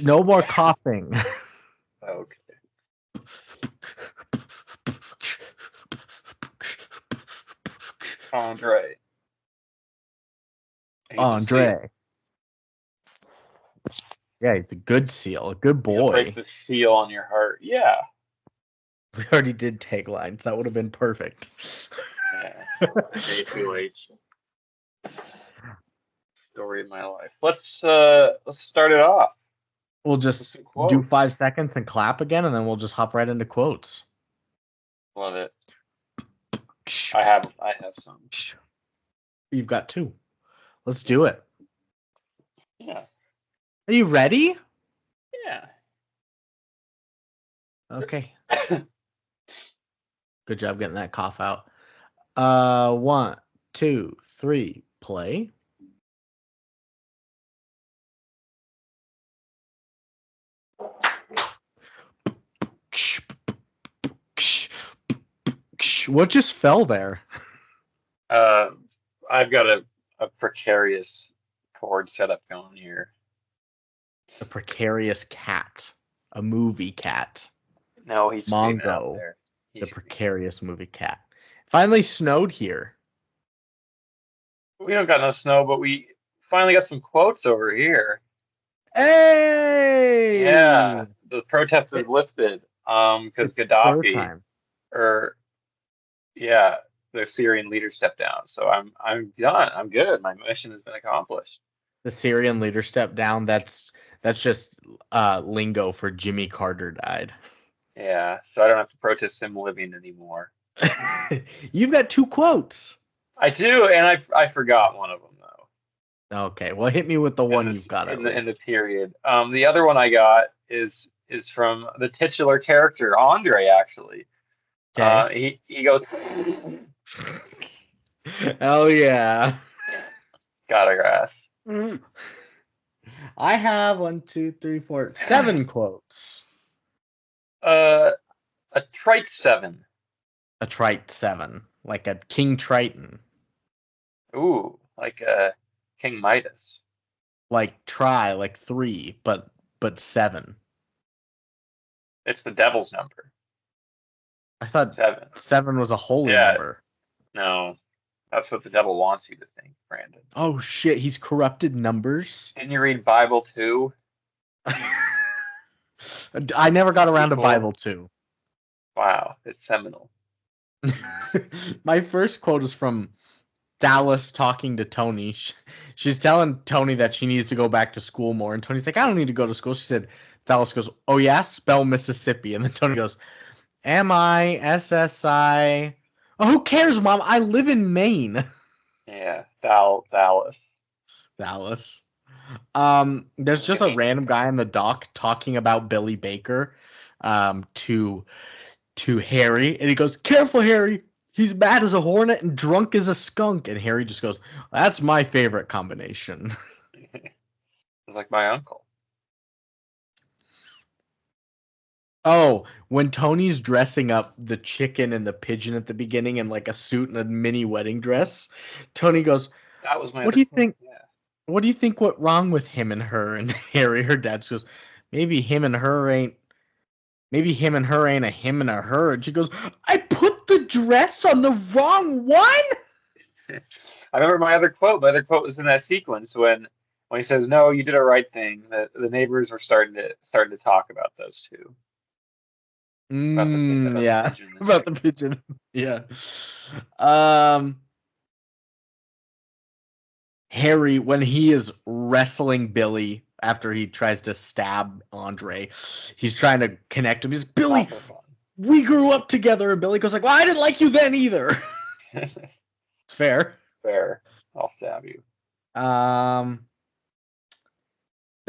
No more coughing. Okay. Andre. He's a seal. Andre. Yeah, it's a good seal. A good He'll break boy. the seal on your heart. Yeah. We already did taglines. That would have been perfect. Yeah. JCOH. Story of my life. Let's start it off. We'll just do 5 seconds and clap again, and then we'll just hop right into quotes. Love it. I have some. You've got 2. Let's do it. Yeah. Are you ready? Yeah. Okay. Good job getting that cough out. 1, 2, 3, play. What just fell there? I've got a precarious chord setup going here. A precarious cat. A movie cat. No, he's Mongo. there. The precarious movie cat. Finally snowed here. We don't got no snow, but we finally got some quotes over here. Hey! Yeah, the protest is lifted. Because Gaddafi, the Syrian leader stepped down. So I'm done. I'm good. My mission has been accomplished. The Syrian leader stepped down. That's just lingo for Jimmy Carter died. Yeah, so I don't have to protest him living anymore. You've got 2 quotes. I do, and I forgot one of them though. Okay, well, hit me with the one you've got in the period. The other one I got is from the titular character Andre. Actually, he goes. Oh yeah. Got a grass. I have 1, 2, 3, 4, 7 quotes. A trite 7. A trite 7, like a King Triton. Ooh, like a King Midas. Like 3, but 7. It's the devil's number. I thought 7 was a holy number. No, that's what the devil wants you to think, Brandon. Oh shit, he's corrupted numbers. Didn't you read Bible 2? I never got around to Bible 2. Wow, it's seminal. My first quote is from Dallas talking to Tony. She's telling Tony that she needs to go back to school more, and Tony's like, I don't need to go to school. She said, Dallas goes, oh yeah, spell Mississippi. And then Tony goes, MISSI. Oh, who cares, Mom? I live in Maine. Yeah, Dallas. There's just a random guy on the dock talking about Billy Baker to Harry, and he goes, careful, Harry. He's mad as a hornet and drunk as a skunk. And Harry just goes, that's my favorite combination. It's like my uncle. Oh, when Tony's dressing up the chicken and the pigeon at the beginning in like a suit and a mini wedding dress, Tony goes, that was my what do you think? Yeah. What do you think went wrong with him and her? And Harry, her dad, goes, maybe him and her ain't a him and a her. And she goes, I put the dress on the wrong one. I remember my other quote. My other quote was in that sequence when he says, no, you did a right thing. The neighbors were starting to talk about those two. About the pigeon. Yeah. Harry, when he is wrestling Billy after he tries to stab Andre, he's trying to connect him. He's Billy, we grew up together. And Billy goes like, well, I didn't like you then either. It's fair. Fair. I'll stab you.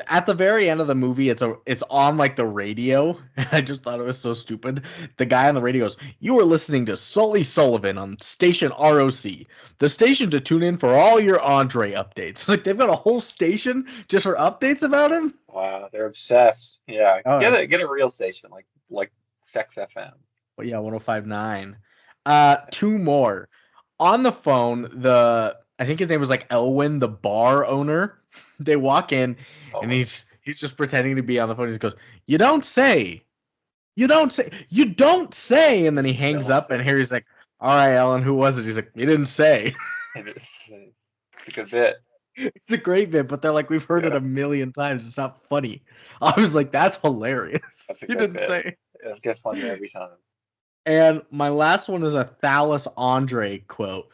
At the very end of the movie, it's on like the radio. I just thought it was so stupid. The guy on the radio goes, you are listening to Sully Sullivan on station ROC, the station to tune in for all your Andre updates. Like they've got a whole station just for updates about him. Wow, they're obsessed. Yeah, get a real station like Sex FM. Well, yeah, 105.9. 2 more. On the phone, I think his name was like Elwin, the bar owner. They walk in and he's He's just pretending to be on the phone. He just goes, "You don't say, you don't say, you don't say," and then he hangs up. And Harry's like, "All right, Ellen, who was it?" He's like, "You didn't say." It's a good bit. It's a great bit, but they're like, "We've heard it a million times. It's not funny." I was like, "That's hilarious." That's a He good didn't bit. say. It gets funnier every time. And my last one is a Thalys Andre quote.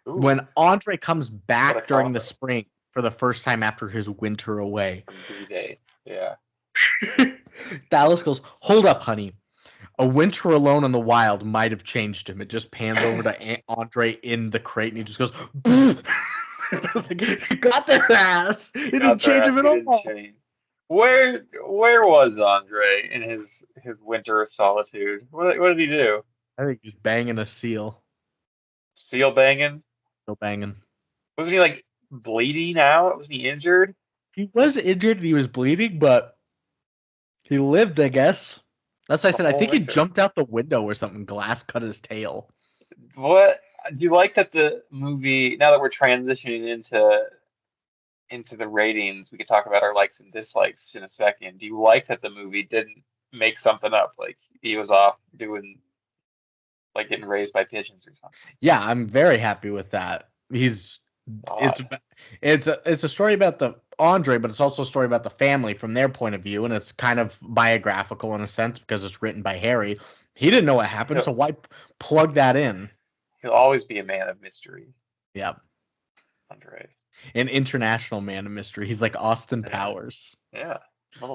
Ooh, When Andre comes back during the combo. spring for the first time after his winter away, From D-Day. Yeah. Thalys goes, "Hold up, honey. A winter alone in the wild might have changed him." It just pans over to Andre in the crate, and he just goes, I was like, "You got their ass. It didn't change him at all." Where was Andre in his winter of solitude? What did he do? I think he's banging a seal. Seal banging? Still banging. Wasn't he like bleeding out? Was he injured? He was injured. He was bleeding, but he lived, I guess. That's what I said. I think he jumped out the window or something. Glass cut his tail. What do you like that the movie? Now that we're transitioning into the ratings, we could talk about our likes and dislikes in a second. Do you like that the movie didn't make something up? Like he was off doing, like getting raised by pigeons or something. Yeah, I'm very happy with that. It's a story about the Andre, but it's also a story about the family from their point of view, and it's kind of biographical in a sense because it's written by Harry. He didn't know what happened, so why plug that in? He'll always be a man of mystery. Yeah. Andre. An international man of mystery. He's like Austin Powers. Yeah.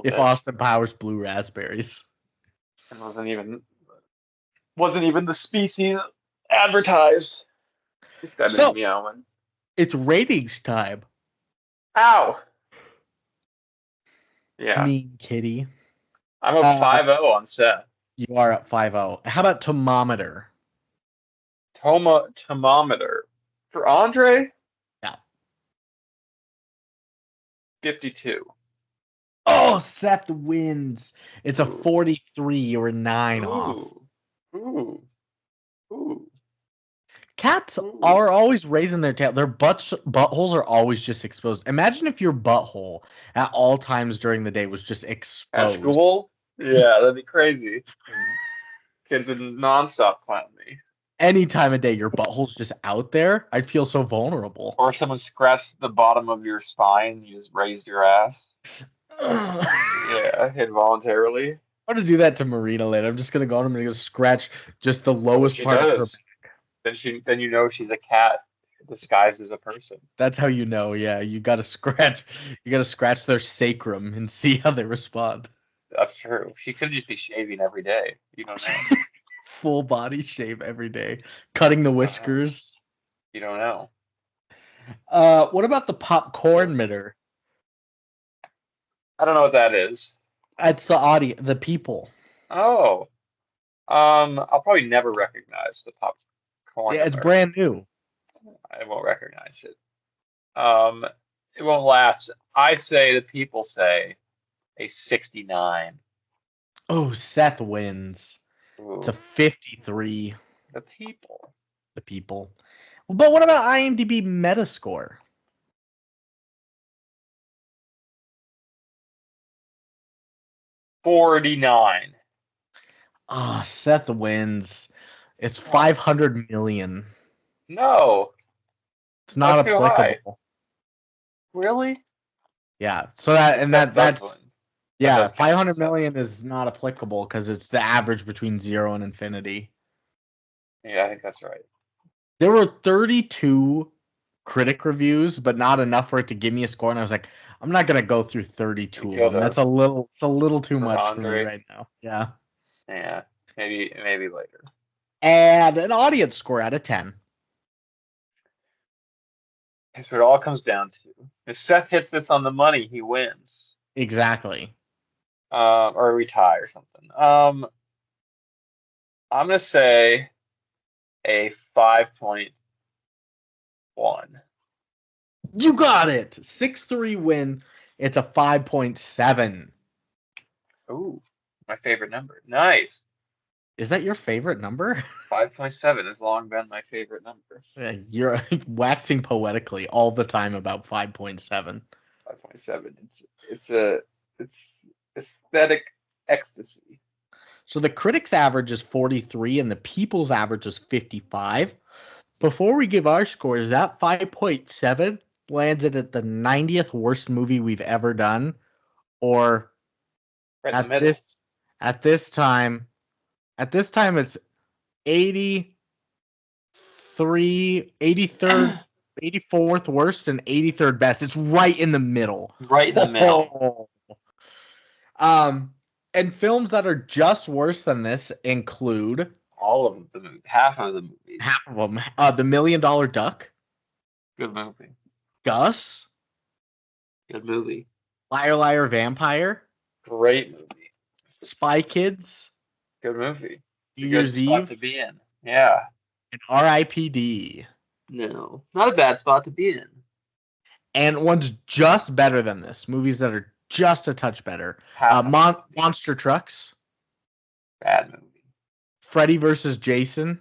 If Austin Powers blew raspberries. And wasn't even the species advertised. This guy been meowing. It's ratings time. Ow. Yeah. Mean kitty. I'm up 5-0 on set. You are up 5-0. How about thermometer? Thermometer. For Andre? Yeah. 52. Oh, Seth wins. It's a 43. You were 9 off. Ooh. Cats are always raising their tail. Their buttholes are always just exposed. Imagine if your butthole at all times during the day was just exposed. At school? Yeah, that'd be crazy. Kids would nonstop clown me. Any time of day, your butthole's just out there. I'd feel so vulnerable. Or someone scratched the bottom of your spine, you just raised your ass. Yeah, involuntarily. I'm gonna do that to Marina later. I'm just gonna go on. I'm gonna scratch just the lowest part of her back. Then you know she's a cat disguised as a person. That's how you know. Yeah, you gotta scratch. You gotta scratch their sacrum and see how they respond. That's true. She could just be shaving every day. You don't know. Full body shave every day, cutting the whiskers. You don't know. What about the popcorn mitter? I don't know what that is. It's the people. Oh. I'll probably never recognize the popcorn. Yeah, it's brand new. I won't recognize it. It won't last. I say the people say a 69. Oh, Seth wins. Ooh. It's a 53. The people. But what about IMDb Metascore? 49. Ah, Seth wins. It's 500 million. No. It's not applicable. Really? Yeah. So that's 500 million is not applicable because it's the average between 0 and infinity. Yeah, I think that's right. There were 32 critic reviews, but not enough for it to give me a score. And I was like, I'm not gonna go through 32 of them. It's a little too much for me right now. Yeah. Yeah. Maybe later. And an audience score out of 10. That's what it all comes down to. If Seth hits this on the money, he wins. Exactly. Or we tie or something. I'm gonna say a 5.1. You got it. 6-3 win. It's a 5.7. Ooh, my favorite number. Nice. Is that your favorite number? 5.7 has long been my favorite number. Yeah, you're waxing poetically all the time about 5.7. 5.7. It's a It's aesthetic ecstasy. So the critics' average is 43 and the people's average is 55. Before we give our scores, that 5.7 lands it at the 90th worst movie we've ever done, or Right in the at middle. this at this time it's 83, 83rd, 84th worst and 83rd best. It's right in the middle. Right in the middle. Um, and films that are just worse than this include All of the movies. Half of the movies. half of them. The $1 Million Duck, Good movie. Gus, Good movie. Liar Liar Vampire, Great movie. Spy Kids, Good movie. It's New a good Year's spot Eve, to be in. Yeah. and R.I.P.D. No. Not a bad spot to be in. And one's just better than this. Movies that are just a touch better. Monster Trucks, Bad movie. Freddy versus Jason.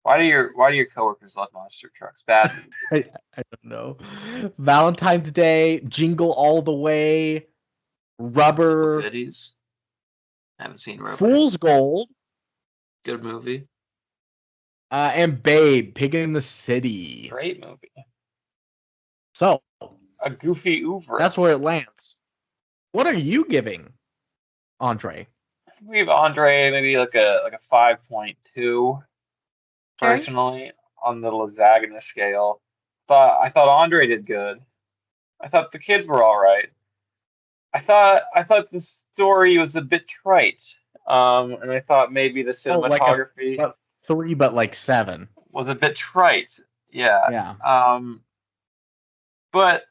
Why do your coworkers love monster trucks? Bad movie. I don't know. Valentine's Day, Jingle All the Way, Rubber, Goodies. Haven't seen Rubber. Fool's Gold, Good movie. and Babe, Pig in the City. Great movie. So A goofy oeuvre. that's where it lands. What are you giving, Andre? We have Andre maybe like a 5.2 personally on the Lasagna scale. But I thought Andre did good. I thought the kids were all right. I thought the story was a bit trite. And I thought maybe the cinematography like 3, but like 7. was a bit trite. Yeah. Yeah. But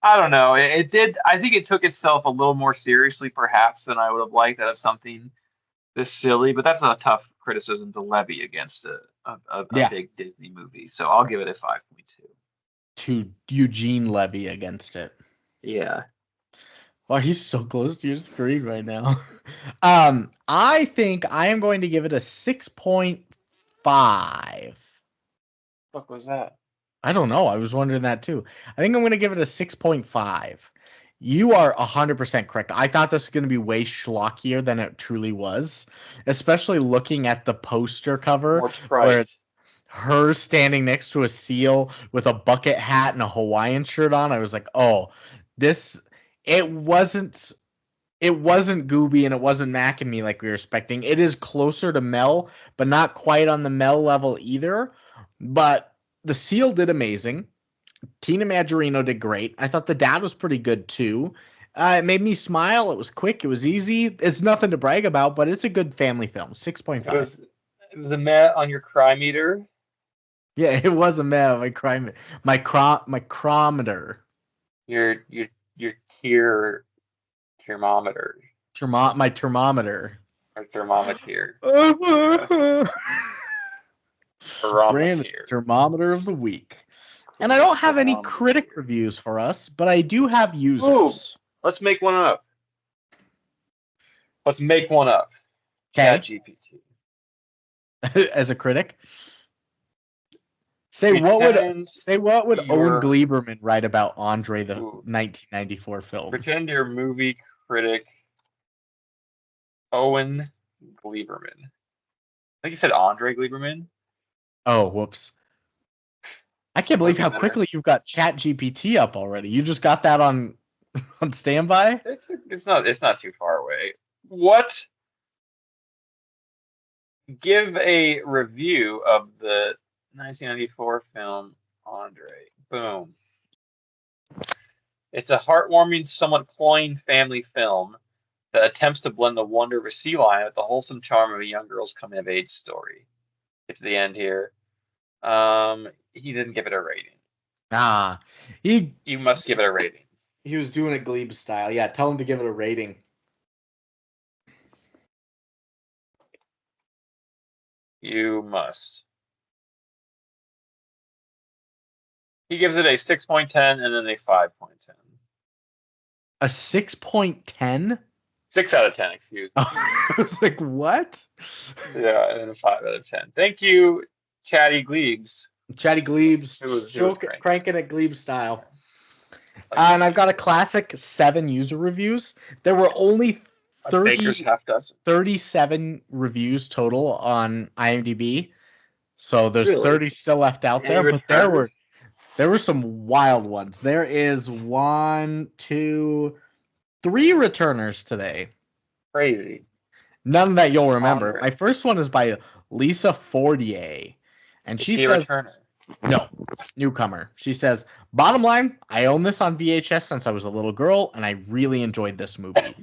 I don't know. It did. I think it took itself a little more seriously, perhaps, than I would have liked out of something this silly. But that's a tough criticism to levy against a big Disney movie. So I'll give it a 5.2. To Eugene Levy against it. Yeah. Wow, he's so close to your screen right now. I think I am going to give it a 6.5. What was that? I don't know. I was wondering that too. I think I'm going to give it a 6.5. You are 100% correct. I thought this was going to be way schlockier than it truly was, especially looking at the poster cover where it's her standing next to a seal with a bucket hat and a Hawaiian shirt on. I was like, oh, it wasn't Gooby and it wasn't Mac and Me like we were expecting. It is closer to Mel, but not quite on the Mel level either. But the seal did amazing. Tina Majorino did great. I thought the dad was pretty good too. It made me smile. It was quick. It was easy. It's nothing to brag about, but it's a good family film. 6.5. It was a met on your cry meter. Yeah, it was a meh. My chrometer. Your tear thermometer. My thermometer. Or thermometer. Brandon's thermometer of the week. And I don't have any critic reviews for us, but I do have users. Ooh, let's make one up. ChatGPT. As a critic? Say what would Owen Gleiberman write about Andre the 1994 film? Pretend you're movie critic Owen Gleiberman. I think you said Andre Gleiberman. Oh, whoops. I can't believe how quickly you've got ChatGPT up already. You just got that on standby? It's not too far away. What? Give a review of the 1994 film Andre. Boom. It's a heartwarming, somewhat cloying family film that attempts to blend the wonder of a sea lion with the wholesome charm of a young girl's coming-of-age story. Get to the end here. He didn't give it a rating. You must give it a rating. He was doing it Glebe style. Yeah, tell him to give it a rating. You must. He gives it a 6.10 and then a 5.10. A 6.10? 6 out of 10, excuse me. I was like, what? Yeah, and then a 5 out of 10. Thank you, Chatty Glebes. Chatty Glebes. Cranking at Glebe style. And I've got a classic 7 user reviews. There were only A baker's half dozen. 37 reviews total on IMDb. So there's Really? 30 still left out Any there, but returns? there were some wild ones. There is 1, 2, 3 returners today. Crazy. None that you'll remember. Andre. My first one is by Lisa Fortier. And Is she he a says, returner? no, newcomer. She says, bottom line, I own this on VHS since I was a little girl, and I really enjoyed this movie.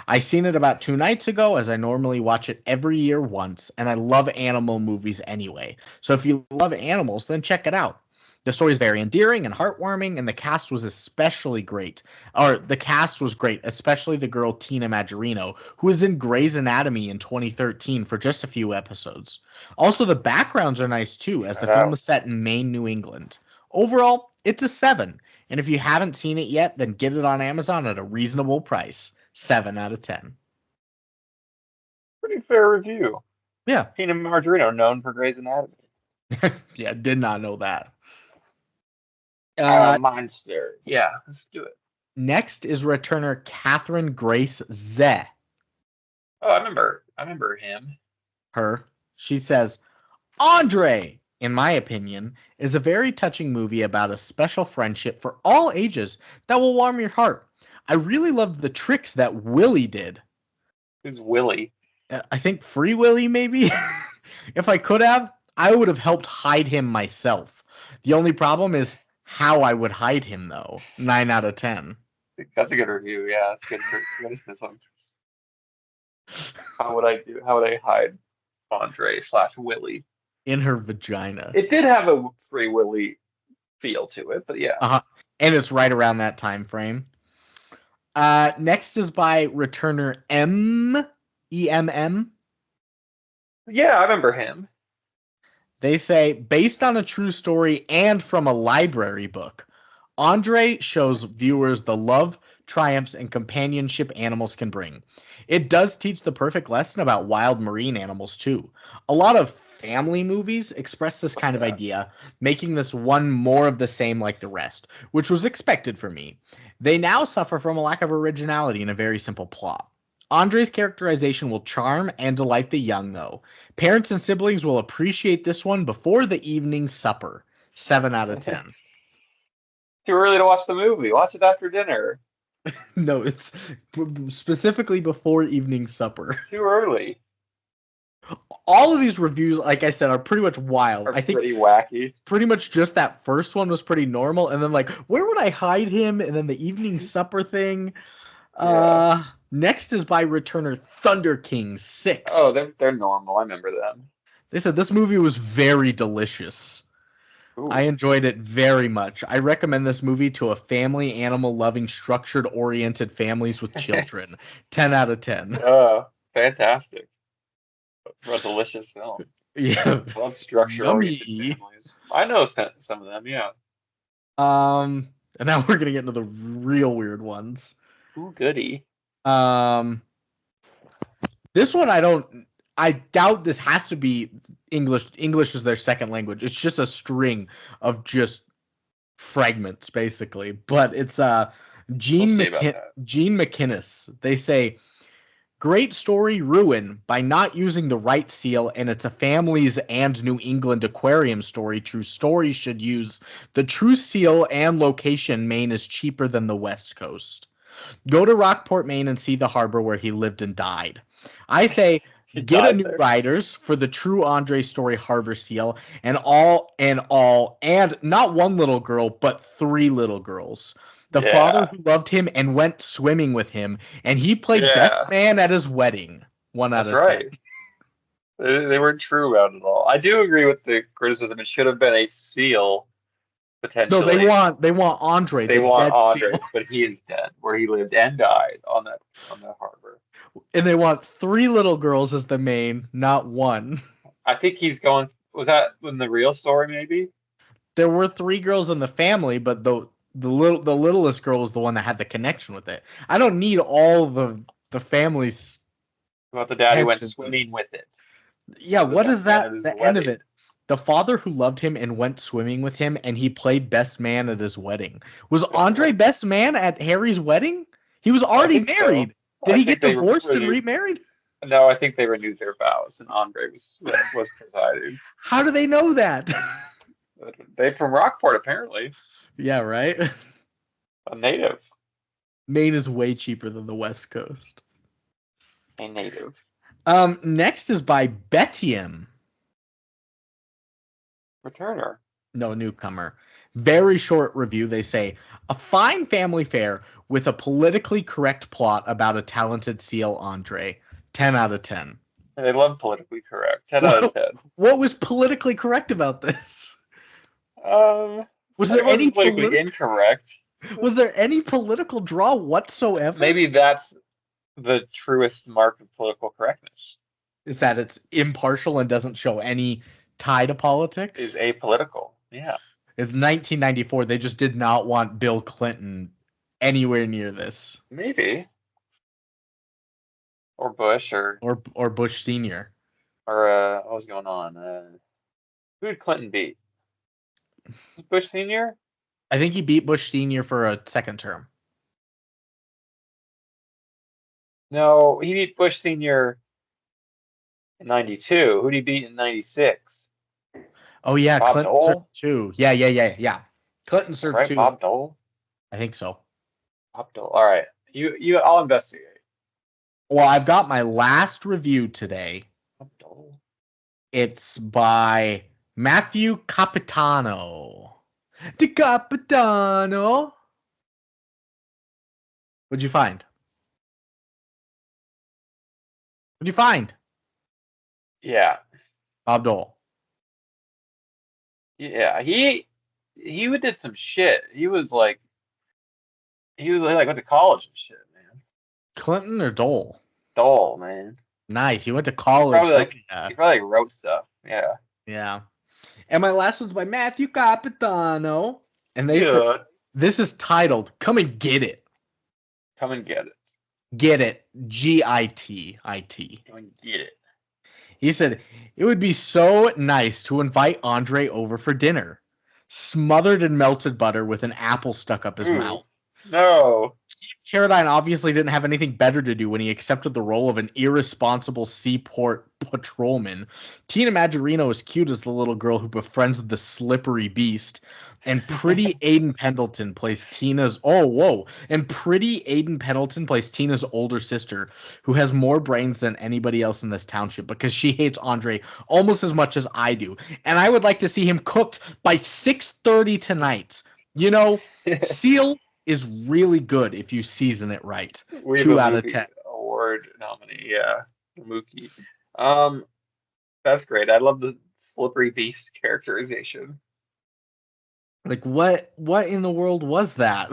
I seen it about 2 nights ago, as I normally watch it every year once, and I love animal movies anyway. So if you love animals, then check it out. The story is very endearing and heartwarming, and the cast was especially great. Or the cast was great, especially the girl Tina Majorino, who was in Grey's Anatomy in 2013 for just a few episodes. Also, the backgrounds are nice too, as the film is set in Maine, New England. Overall, it's a 7, and if you haven't seen it yet, then get it on Amazon at a reasonable price. 7 out of 10. Pretty fair review. Yeah. Tina Margarino, known for Grey's Anatomy. Yeah, did not know that. Monster. Yeah, let's do it. Next is returner Catherine Grace Ze. Oh, I remember him. Her. She says, Andre, in my opinion, is a very touching movie about a special friendship for all ages that will warm your heart. I really loved the tricks that Willie did. Who's Willie? I think Free Willy, maybe? If I could have, I would have helped hide him myself. The only problem is how I would hide him, though. 9 out of 10. That's a good review. Yeah, that's good criticism. How would I hide Andre / Willie? In her vagina. It did have a Free Willy feel to it, but yeah. Uh-huh. And it's right around that time frame. Next is by returner EMM. Yeah, I remember him. They say, based on a true story and from a library book, Andre shows viewers the love, triumphs, and companionship animals can bring. It does teach the perfect lesson about wild marine animals, too. A lot of family movies express this kind of idea, making this one more of the same like the rest, which was expected for me. They now suffer from a lack of originality and a very simple plot. Andre's characterization will charm and delight the young, though. Parents and siblings will appreciate this one before the evening supper. 7 out of 10. Too early to watch the movie. Watch it after dinner. No, it's specifically before evening supper. Too early. All of these reviews, like I said, are pretty much wild. I think pretty wacky. Pretty much just that first one was pretty normal, and then like, where would I hide him? And then the evening supper thing. Yeah. Next is by returner Thunder King 6. Oh, they're normal. I remember them. They said this movie was very delicious. Ooh. I enjoyed it very much. I recommend this movie to a family, animal-loving, structured-oriented families with children. 10 out of 10. Oh, fantastic. A delicious film. Yeah. Love structure-oriented families. I know some of them, yeah. And now we're going to get into the real weird ones. Ooh, goody. This one I doubt this has to be English. English is their second language. It's just a string of just fragments, basically. But it's Gene McInnes. They say, great story ruin by not using the right seal, and it's a families and New England aquarium story. True story should use the true seal and location. Maine is cheaper than the West Coast. Go to Rockport, Maine, and see the harbor where he lived and died. I say, get a new writers for the true Andre story harbor seal, and not one little girl, but 3 little girls. The father who loved him and went swimming with him, and he played best man at his wedding. 1 out of 10. They weren't true about it all. I do agree with the criticism. It should have been a seal. So they want Andre. They want Andre, but he is dead, where he lived and died on that harbor. And they want 3 little girls as the main, not 1. I think he's going. Was that in the real story? Maybe there were 3 girls in the family, but the littlest girl was the one that had the connection with it. I don't need all the families. About the dad who went swimming with it. Yeah, what is that? The end of it. The father who loved him and went swimming with him, and he played best man at his wedding. Was Andre best man at Harry's wedding? He was I already think so. married. Did I he get think they divorced and renewed. remarried? No, I think they renewed their vows, and Andre was presiding. How do they know that? They from Rockport, apparently. Yeah, right? A native. Maine is way cheaper than the West Coast. A native. Next is by Betium. Returner. No, newcomer. Very short review. They say, a fine family fare with a politically correct plot about a talented seal Andre. 10 out of 10. They love politically correct. 10 out of 10. What was politically correct about this? Was there It wasn't any politically incorrect. Was there any political draw whatsoever? Maybe that's the truest mark of political correctness. Is that it's impartial and doesn't show any tie to politics? Is apolitical. Yeah. It's 1994. They just did not want Bill Clinton anywhere near this. Maybe. Or Bush or Bush Senior. Or what was going on? Who did Clinton beat? Bush Senior? I think he beat Bush Senior for a second term. No, he beat Bush Senior in 92. Who did he beat in 96? Oh yeah, Bob Clinton Dole? served two. Yeah. Clinton served Right, two. Bob Dole? I think so. Bob Dole. All right. I'll investigate. Well, I've got my last review today. Bob Dole. It's by Matthew Capitano. De Capitano. What'd you find? What'd you find? Yeah. Bob Dole. Yeah. He did some shit. He was like went to college and shit, man. Clinton or Dole? Dole, man. Nice. He went to college. He probably wrote stuff. Yeah. Yeah. And my last one's by Matthew Capitano. And they said, this is titled, Come and Get It. Come and get it. Get it. G-I-T-I-T. Come and get it. He said, it would be so nice to invite Andre over for dinner. Smothered in melted butter with an apple stuck up his mouth. No. Carradine obviously didn't have anything better to do when he accepted the role of an irresponsible seaport patrolman. Tina Majorino is cute as the little girl who befriends the slippery beast. And pretty Aiden Pendleton plays Tina's older sister, who has more brains than anybody else in this township because she hates Andre almost as much as I do. And I would like to see him cooked by 6:30 tonight. You know, Seal is really good if you season it right. 2 out of 10. Award nominee, yeah. Mookie. That's great. I love the slippery beast characterization. Like what in the world was that?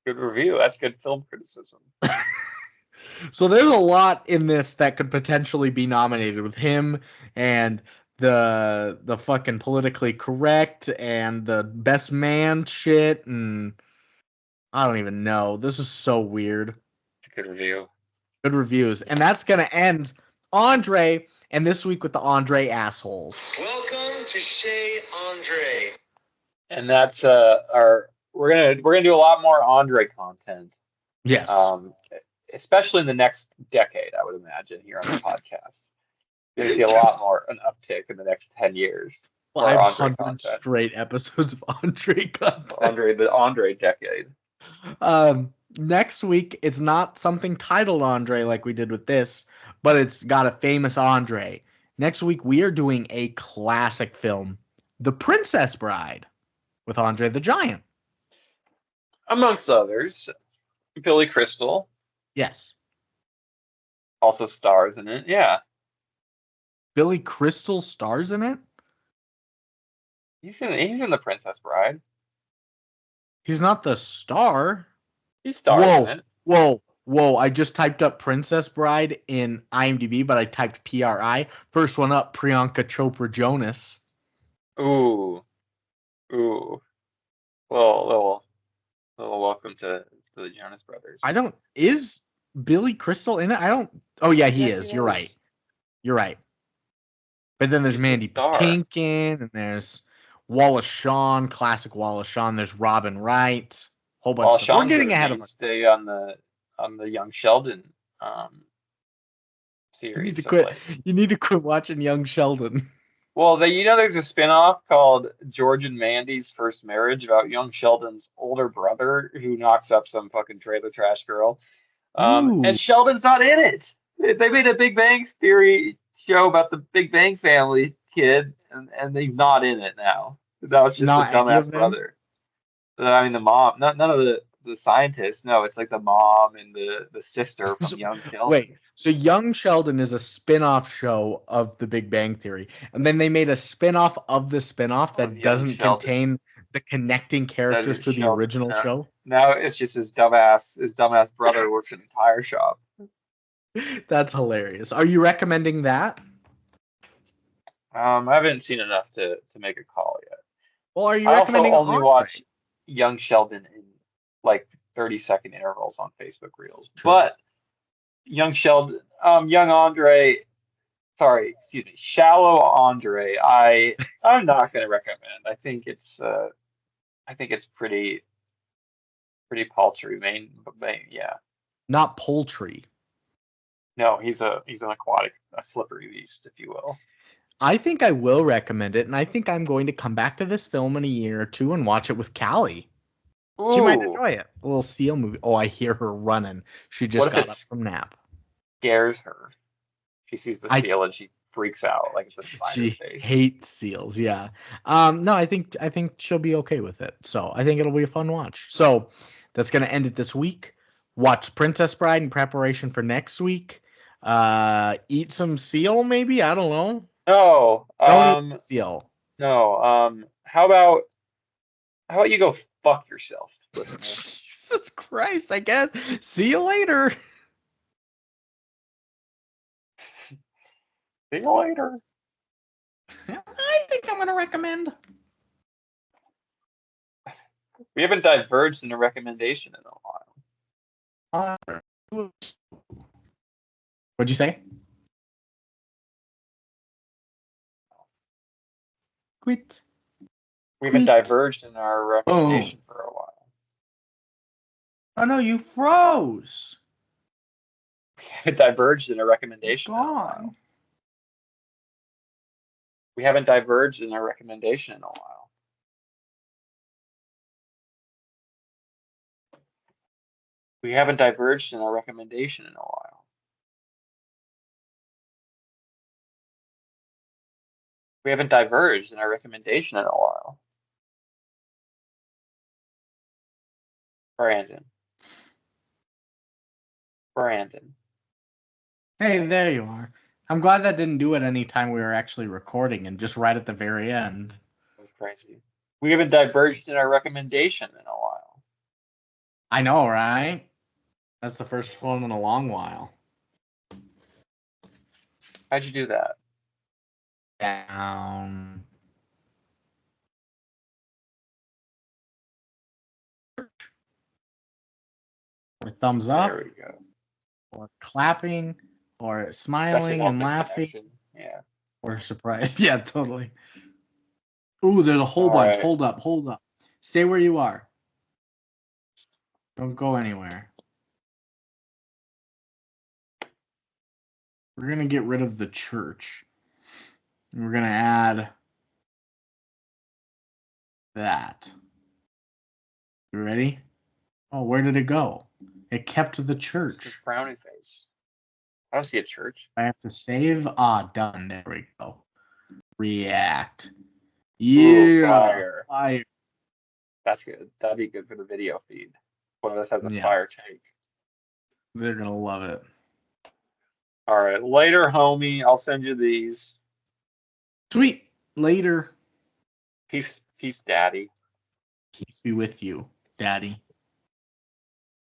Good review. That's good film criticism. So there's a lot in this that could potentially be nominated with him and the fucking politically correct and the best man shit, and I don't even know. This is so weird. Good review. Good reviews. And that's going to end Andre, and this week with the Andre assholes. Welcome to Chez Andre. And that's we're gonna do a lot more Andre content. Yes. Especially in the next decade, I would imagine, here on the podcast. You're gonna see a lot more an uptick in the next 10 years. 500 straight episodes of Andre content. The Andre decade. Next week, it's not something titled Andre like we did with this, but it's got a famous Andre. Next week, we are doing a classic film, The Princess Bride, with Andre the Giant. Amongst others, Billy Crystal. Yes. Also stars in it, yeah. Billy Crystal stars in it? He's in The Princess Bride. He's not the star. He stars in it. Whoa. I just typed up Princess Bride in IMDb, but I typed PRI. First one up, Priyanka Chopra Jonas. Ooh. Well, welcome to the Jonas Brothers. Is Billy Crystal in it? Oh yeah, he is. You're right. But then there's She's a Mandy star. Patinkin, and there's Wallace Shawn, classic Wallace Shawn. There's Robin Wright, whole bunch Well, of stuff. We're Sean's getting a ahead of us. mainstay on the Young Sheldon You need series to of quit. late. You need to quit watching Young Sheldon. Well, there's a spinoff called George and Mandy's First Marriage about young Sheldon's older brother who knocks up some fucking trailer trash girl. Ooh, And Sheldon's not in it. They made a Big Bang Theory show about the Big Bang family kid, and he's not in it now. That was just the not any dumbass of them. brother. I mean, the mom, none of the scientists. No, it's like the mom and the sister from Young Sheldon. Wait, so Young Sheldon is a spin-off show of The Big Bang Theory, and then they made a spin-off of the spin-off Of that Young doesn't Sheldon. contain the connecting That characters is to the Sheldon. original No, show. now it's just his dumbass brother works at a tire shop. That's hilarious. Are you recommending that? I haven't seen enough to make a call yet. Well, are you I also recommending only Andre? watch Young Sheldon in like 30-second intervals on Facebook Reels. True. But Young Sheldon, Young Andre, sorry, excuse me, Shallow Andre, I'm not going to recommend. I think it's pretty paltry. Yeah. Not poultry. No, he's an aquatic, a slippery beast, if you will. I think I will recommend it, and I think I'm going to come back to this film in a year or two and watch it with Callie. She might Ooh, enjoy it. A little seal movie. Oh, I hear her running. She just what if got it up from nap. scares her? She sees the I seal and she freaks out like it's a spider She face. hates seals. Yeah. No, I think she'll be okay with it. So I think it'll be a fun watch. So that's gonna end it this week. Watch Princess Bride in preparation for next week. Eat some seal, maybe. I don't know. No, Don't eat some seal. no. How about you go fuck yourself, listener? Jesus Christ! I guess. See you later. See you later. I think I'm gonna recommend. We haven't diverged in a recommendation in a while. What'd you say? Quit. We haven't diverged in our recommendation for a while. Oh no, you froze. We haven't diverged in a recommendation in a while. Gone. We haven't diverged in our recommendation in a while. We haven't diverged in our recommendation in a while. We haven't diverged in our recommendation in a while. Brandon. Hey, there you are. I'm glad that didn't do it any time we were actually recording and just right at the very end. That's crazy. We haven't diverged in our recommendation in a while. I know, right? That's the first one in a long while. How'd you do that? Down. Or thumbs up, There we go. or clapping, or That's smiling enough and laughing, connection. Yeah. or surprised. Yeah, totally. Ooh, there's a whole All bunch. right. Hold up. Stay where you are. Don't go anywhere. We're going to get rid of the church. And we're going to add that. You ready? Oh, where did it go? It kept the It's church. a frowny face. I don't see a church. I have to save. Done. There we go. React. Ooh, Yeah. fire. That's good. That'd be good for the video feed. One of us has a Yeah. fire take. They're going to love it. All right. Later, homie. I'll send you these. Sweet. Later. Peace, daddy. Peace be with you, Daddy.